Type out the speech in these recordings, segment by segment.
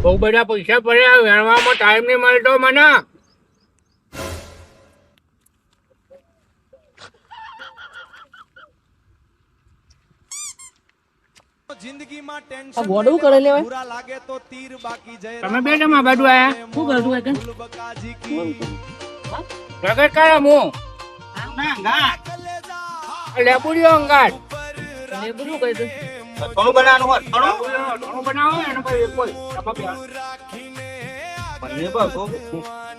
બહુ બધા પૈસા પડ્યા વેણવામાં ટાઈમ નહીં મળતો મને. આ ગોડું કરે લેવાય તમે બે જમા બાજુ આયા શું કરતું હોય કે પ્રગટ કરે હું લેબુડીઓ અંગાત એ બધું કહી દે થોડું બનાવવાનું હોય ઘણું બનાવો એને પછી કોઈ મને બસ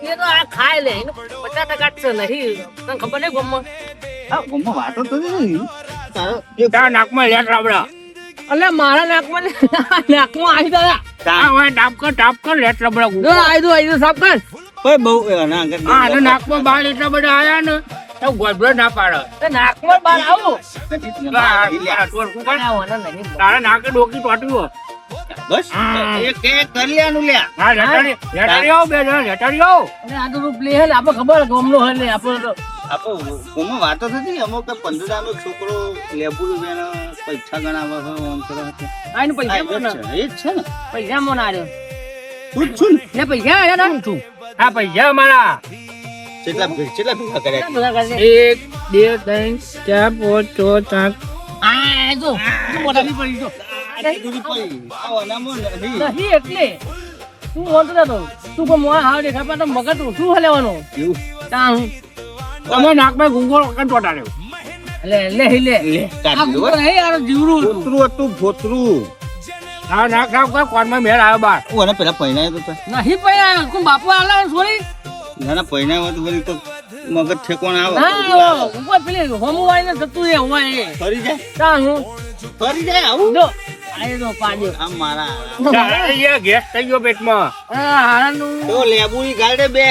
એ તો આ ખાય લે એને 50% છે નહીં તને ખબર નહીં ગમમાં આ ગમમાં વાતો તો નહીં તારો તારા નાકમાં લેટ રાબડા અલે મારા નાકમાં આવી દાદા ટાપ કર લેટ રાબડા જો આવી દો સાફ કર કોઈ બહુ ના આગળ હા અને નાકમાં બાળ એટલા બધા આયા ને તો ગોળો ના પાડે તે નાકમાં બાર આવું તારા નાકે ડોકી ટોટ્યું બસ એક કરી લેવાનું લ્યા હા લેટાડી આવો બે જણા લેટાડી આવો અને આ તો રૂપ લે હે આપણે ખબર ગમનો હે લે આપણે તો આપો ગમમાં વાતો થતી ને અમુક 15 આનો છોકરો લેબુડું બેનો પૈસા ગણાવે છે ઓમ કરે છે આઈને પૈસા એ મોના જ છે ને પૈસા મોના આર્યો તું છું લે પૈસા આયા ને તું આ પૈસા અમારા કેટલા ભેગા કર્યા બધા કરજે 1 2 3 4 5 6 7 આ જો મોટા ની પડી જો દૂરી પડી આવો નામો નહીં નહીં એટલે તું બોલતો નતો તું કોઈ મોણા હાવ દેખા પણ મગજ શું હલેવાનો એવું તાં તમે નાકમાં ગુંગો ટોટાડ્યો લે લે લે લે આ કાઢી ગુંગો નહીં આ જીવરું ફોતરું હતું ફોતરું હા નાક નાક કોનમાં મેળ આવ્યો બાર ઓને પેલા પૈણાય તો નહીં પૈયા કોણ બાપુ આલા છોરી ના પૈણાય હોય તો બધી તો મગજ ઠેકોણ આવે ના ઉપર પેલી હોમું આવીને જતું રે હું એ ફરી જાય તાં હું ફરી જાય આવું જો આય તો પાડ્યો આમ મારા ગેસ થઈ ગયો પેટમાં હારાનું તો લેબુની ગાડે બે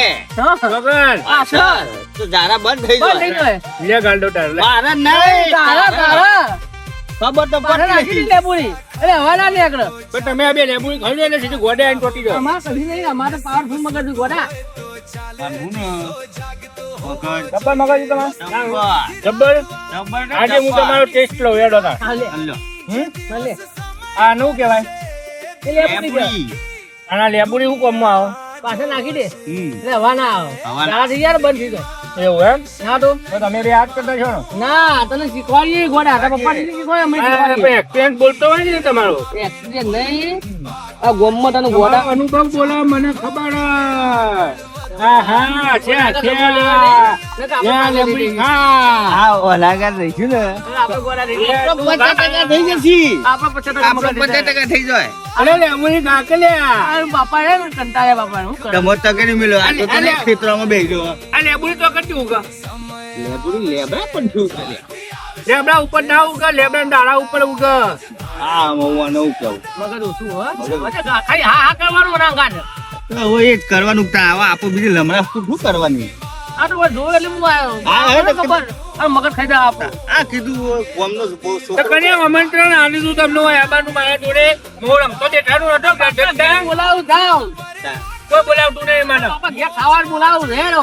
વગર આ સર તો જારા બંધ થઈ બંધ થઈ જાય ગયો લે ગાલડો તાર લે મારા નહીં તારા ખબર તો પાછા પડી નાખી લે પૂરી અરે હવા ના નીકળે પણ તમે આ બે લેબુ ખાઈ લે એટલે સીધી ગોડે આવીને ટોટી જાવ અમાર કદી નહીં અમારે પાવરફુલ મગજ ગોડા જબ્બર મગજ તમારે જબ્બર આજે હું તમારો ટેસ્ટ લઉં યાદ હતા હાલે હાલે આ નું કહેવાય એ લે પૂરી ગયો આના લેબુડી હું કોમમાં આવો પાછા નાખી દે એટલે હવા ના આવે હવા ના. તારા થી યાર બંધ થઈ ગયો એવું એમ ના તો તો તમે બે યાદ કરતા છો ને ના તને શીખવાડીએ ગોડા તારા પપ્પા ને શીખવાડે અમે શીખવાડીએ એક્સપિરિયન્સ બોલતો હોય ને તમારો એક્સિડન્ટ નહીં આ ગોમમાં તને ગોડા અનુભવ બોલો મને ખબર હા છે લેબુડી હા આ ઓલાગાર રહીશું ને આપણે ગોડા થઈ એ ગયા. તું 50% થઈ જશે આપણે 50% આપણો 50% થઈ જાય અરે લેબુડી કાકલ્યા આ બાપા હે ને કંટાળે બાપા હું કરે તમો તકે મિલો આ તો તને ખેતરમાં બેહી ગયો આ લેબુડી તો કટી ઉગા લેબુડી લેબરા પણ શું કરે લેબડા ઉપર ના ઉગા લેબડા ડાળા ઉપર ઉગા આ મૌવાનો કહું મગજ ઓછું હો અચ્છા ખાલી હા હા કરવાનું ના ગાડ હવે એ જ કરવાનું તા આવા આપો બીજી લમરા શું કરવાની આ તો બસ જોવે એટલે હું આવ્યો હા, મને ખબર આ મગજ ખાઈ જાય આપણે આ કીધું કોમનો તો છોકરો કને આમંત્રણ આલી દીધું તમને હોય આબાનું મારા જોડે મોરમ તો દેખાડું નતો ઘેર બોલાવું જાઉં કોઈ બોલાવતું નહીં મને બાપા ઘેર ખાવાનું બોલાવું રેડ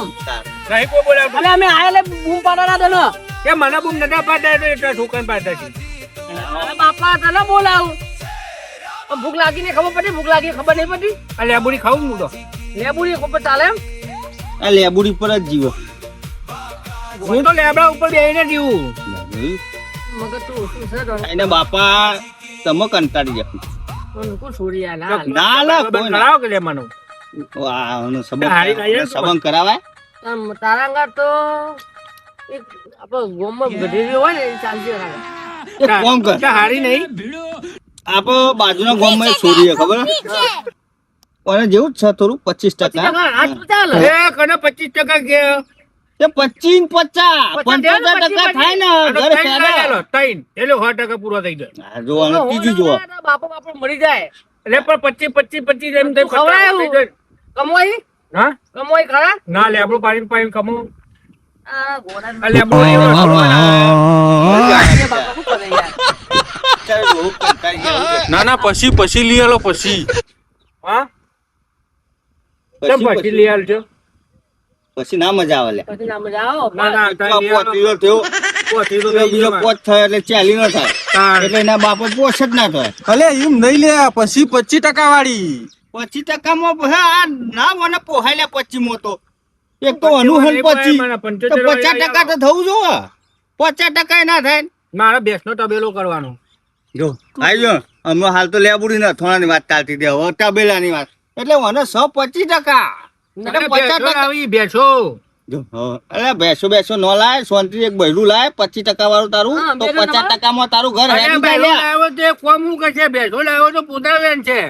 નહીં કોઈ બોલાવતું અને અમે આયેલે બૂમ પાડવાના તને કે મને બૂમ નતા પાડતા એટલે એટલા ઠોકન પાડતા છે અરે બાપા તને બોલાવું ભૂખ લાગીને ખબર પડી ભૂખ લાગી ખબર નહીં પડી આ લેબુડી ખાવું હું તો લેબુડી ખબર ચાલે એમ આ લેબુડી પર જ જીવો હું તો લેબડા ઉપર બેહીને જીવું મગજ તો ઓછું છે તો એને બાપા તમે કંટાળી જાય કોણ છોડી આ ના ના લા કોઈ ના કરાવો કે લે મને આનો હારી ના યાર. સબંગ કરાવાય તારાંગા તો એક આપણે ગોમમાં ગઢેરી હોય ને એ ચાલતી રાખે એક કામ કર હારી નહીં આપો બાજુના ગામમાં એક છોરી છે ખબર અને જેવું જ છે થોડું 25% આટલું ચાલે એ કને 25% કે તે 25 50 થાય ને ઘર ફેરા ત્રણ એટલે 100% પૂરો થઈ જાય આ જો આને ત્રીજું જો બાપો બાપો મરી જાય એટલે પણ 25 એમ થઈ ખવડાય 50 થઈ જાય. કમવાઈ હા કમવાઈ ખરા ના લેબડું પાણી પાણી કમો આ ઘોડા આ લેબડું એવો થોડો બાપા શું કરે યાર ચાલ બહુ કંટાળી ગયા. ના ના પછી લઈ આલો પછી હા કેમ પછી લઈ આવજો પછી ના મજા આવે લે પછી ના મજા આવો ના ના તારી લઈ આવજો. પોતીલો થયો પોતી તો પેલો થઈ બીજો ગયો. પોત થાય એટલે ચાલી ન થાય તાણ. એટલે એના બાપો પોષ જ ના થાય અલે એમ નહીં લે પછી 25% વાળી 25% હે આ ના મને પોહાય લે 25 તો એક તો અનુહન 25 તો 50% તો થવું જો 50% ના થાય મારે ભેંસનો તબેલો કરવાનો. જો આયો અમે હાલ તો લેબુડી ના થોડાની વાત ચાલતી દે હવે તબેલાની વાત એટલે મને 125% એટલે 50% આવી ભેંસો. જો અરે બેસો નો લાય સોનથી એક બૈરું લાય 25% વાળું તારું હા, તો બેનો 50% માં તારું ઘર અરે હેડી ભેંસો જાય લાવ્યો તે કોમ હું કરશે? ભેંસો લાવ્યો તો પુતળાવેન છે.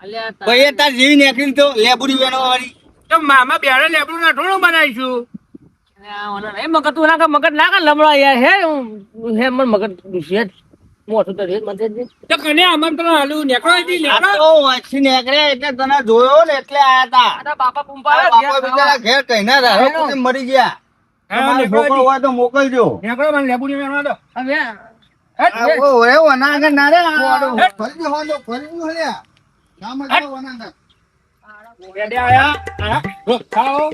અલ્યા ભાઈ તાર જેવી નીકળી તો લેબુડી વેનો વાળી તો મામા બેરે લેબડું ના થોડું બનાવીશું. એ મગજ તું ના મગજ ના કર લમડા યાર હે મને મગજ દુશિયત મોટું તો રેત મને તો કને આમંત્રણ આલ્યું નેકળો હતી આ નેકળો. તો વાંચી નીકળે એટલે તને જોયો ને એટલે આયા તા આ બાપા પુંપા બાપા બિચારા ઘેર કઈ ના રહે પોતે મરી ગયા તમારે છોકરો હોય તો મોકલજો નેકળો મને લેબુડી વેણવા દો. હવે ઓરે વના આગળ ના રે ફરી હોલો ફરી હોલ્યા નામ જ વના આગળ રેડી આયા. આયા. જો, ખાઓ.